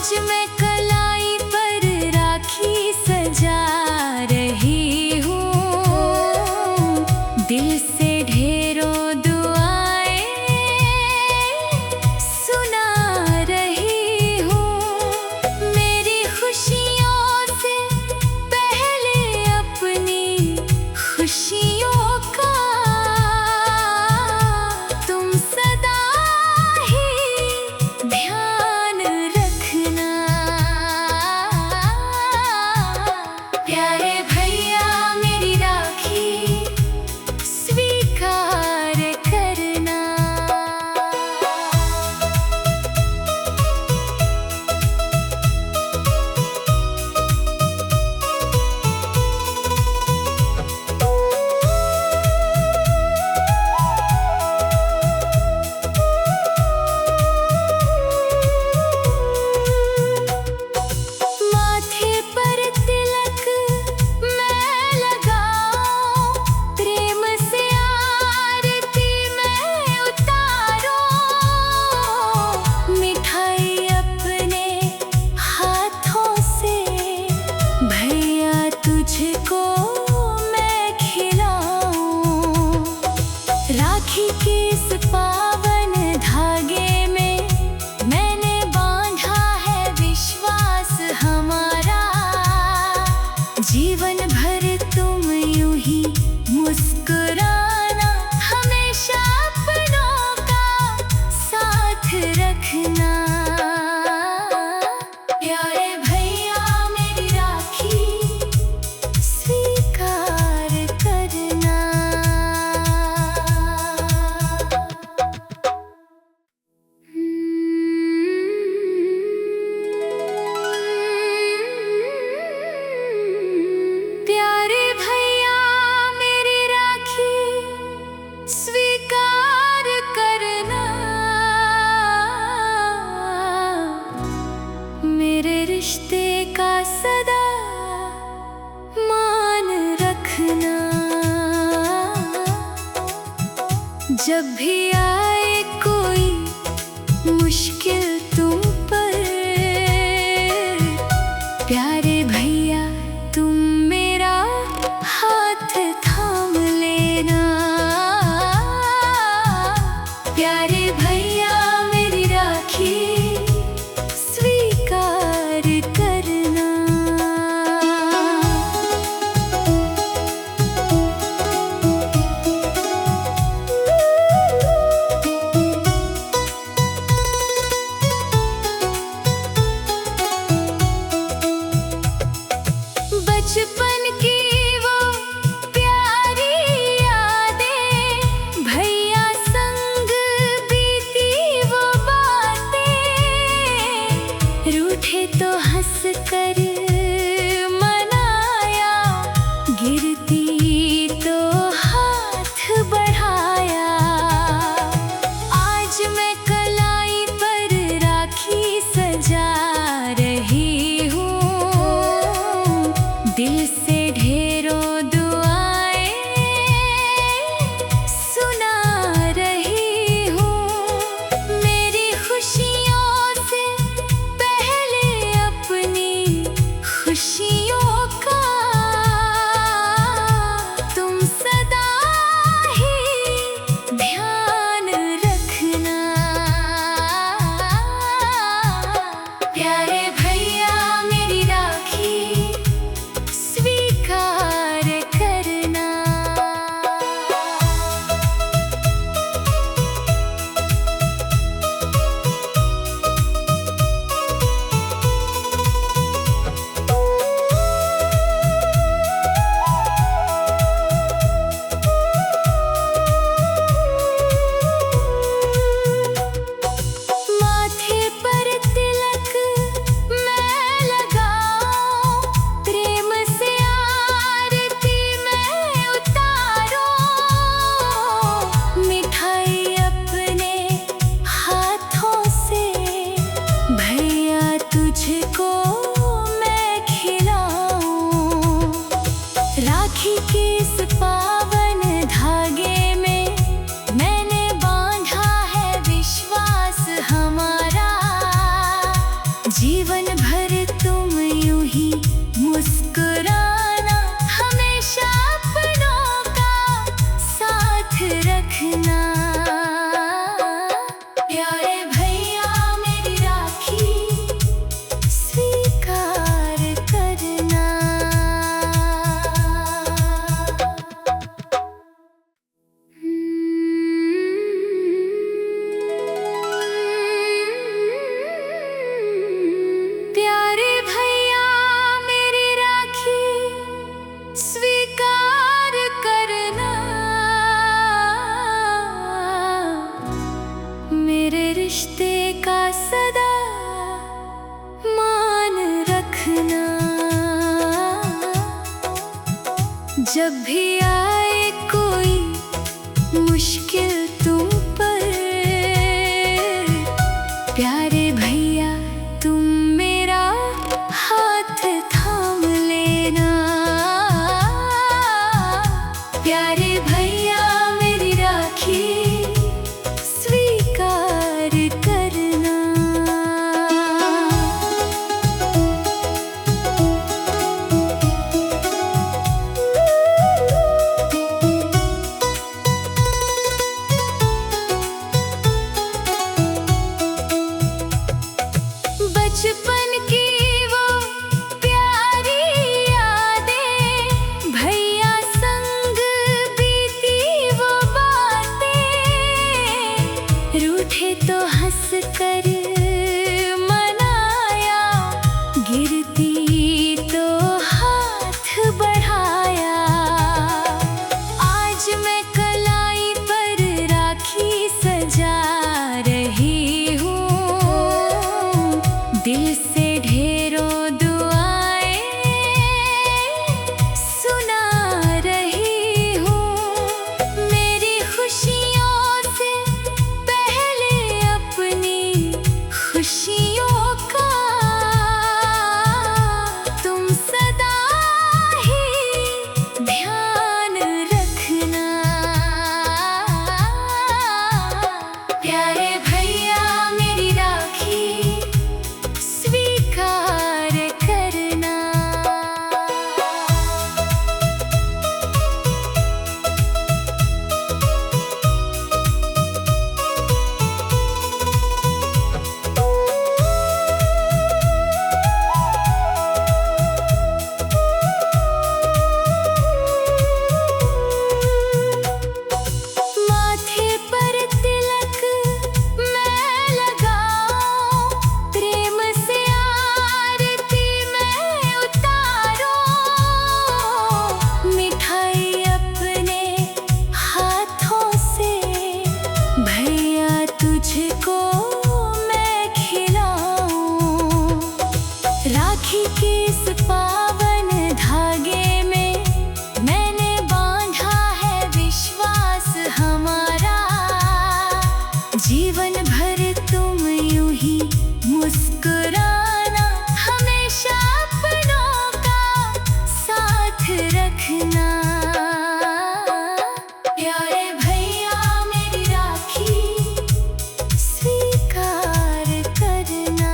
आज मैं कलाई पर राखी सजा रही हूँ, दिल से ढेरों दुआएं सुना रही हूँ। मेरी खुशियों से पहले अपनी खुशियों का तुम सदा ही ध्यान रखना। प्यारे भैया मेरी राखी स्वीकार करना। माथे पर तिलक मैं लगाऊं, प्रेम से आरती मैं उतारूं, मिठाई अपने हाथों से भैया तुझको मैं खिलाऊं। राखी के इस पावन धागे में मैंने बांधा है विश्वास हमारा। जीवन भर तुम यूं ही मुस्कुराना, हमेशा अपनों का साथ रखना। प्यारे भैया मेरी राखी स्वीकार करना। प्यारे भैया मेरी राखी स्वीकार करना। मेरे रिश्ते का सदा मान रखना। जब भी आए कोई मुश्किल तुम पर, प्यारे भैया तुम मेरा हाथ थाम लेना। प्यारे भैया मेरी राखी स्वीकार करना। बचपन की वो प्यारी यादें, भैया संग बीती वो बातें, रूठे तो हंस कर मनाया, गिरती तो हाथ बढ़ाया। आज मैं कलाई पर राखी सजा रही हूँ, दिल से ढेरों दुआएं सुना रही हूँ। मेरी खुशियों से पहले अपनी भर तुम यूं ही मुस्कुराना, हमेशा अपनों का साथ रखना। प्यारे भैया मेरी राखी स्वीकार करना। प्यारे भैया मेरी राखी स्वीकार करना। मेरे रिश्ते का सदा मान रखना। जब भी आए कोई मुश्किल तुम पर, प्यारे भैया तुम मेरा हाथ थाम लेना। प्यारे भैया मेरी राखी स्वीकार करना। बचपन की वो प्यारी यादें, भैया संग बीती वो बातें, रूठे तो हंस कर मनाया, गिरती तो हाथ बढ़ाया। आज मैं कलाई पर राखी सजा रही हूँ, दिल से ढेरों दुआएं सुना रही हूँ। मेरी खुशियों से पहले अपनी खुशियों का तुम सदा ही ध्यान रखना। प्यारे भैया मेरी राखी स्वीकार करना। माथे पर तिलक मैं लगाऊं, प्रेम से आरती मैं उतारूं, मिठाई अपने हाथों से भैया तुझको मैं खिलाऊं। राखी के इस पावन धागे में मैंने बांधा है विश्वास हमारा। जीवन भर तुम यूं ही मुस्कुराना, हमेशा अपनों का साथ रखना। प्यारे भैया मेरी राखी स्वीकार करना।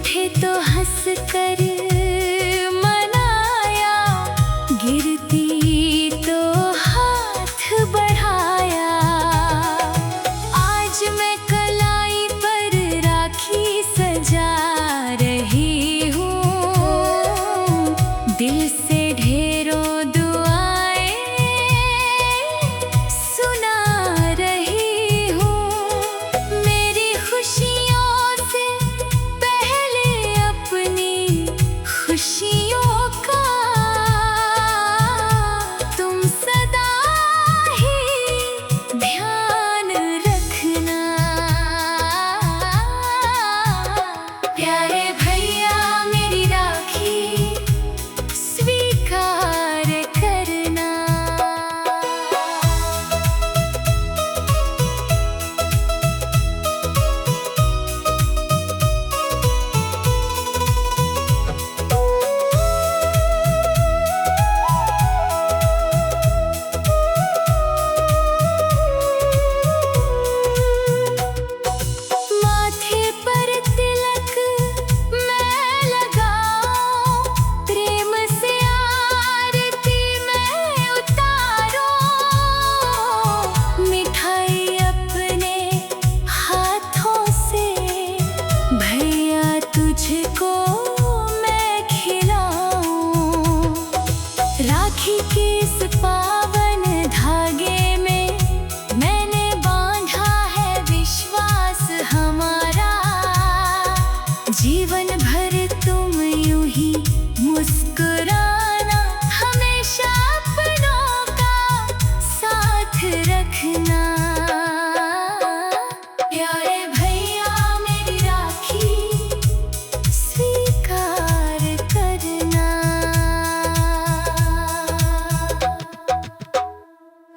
रूठे तो हंस कर मनाया, गिरती तो हाथ बढ़ाया। आज मैं कलाई पर राखी सजा रही हूँ, दिल से ढेरों दुआएं सुना रही हूँ। मेरी खुशियों से पहले अपनी खुशियों का तुम सदा ही ध्यान रखना। प्यारे भैया मेरी राखी स्वीकार करना। माथे पर तिलक मैं लगाऊं, प्रेम से आरती मैं उतारूं। मिठाई अपने हाथों से भैया तुझको मैं खिलाऊं। राखी के इस पावन धागे में मैंने बांधा है विश्वास हमारा। जीवन भर तुम यूं ही मुस्कुराते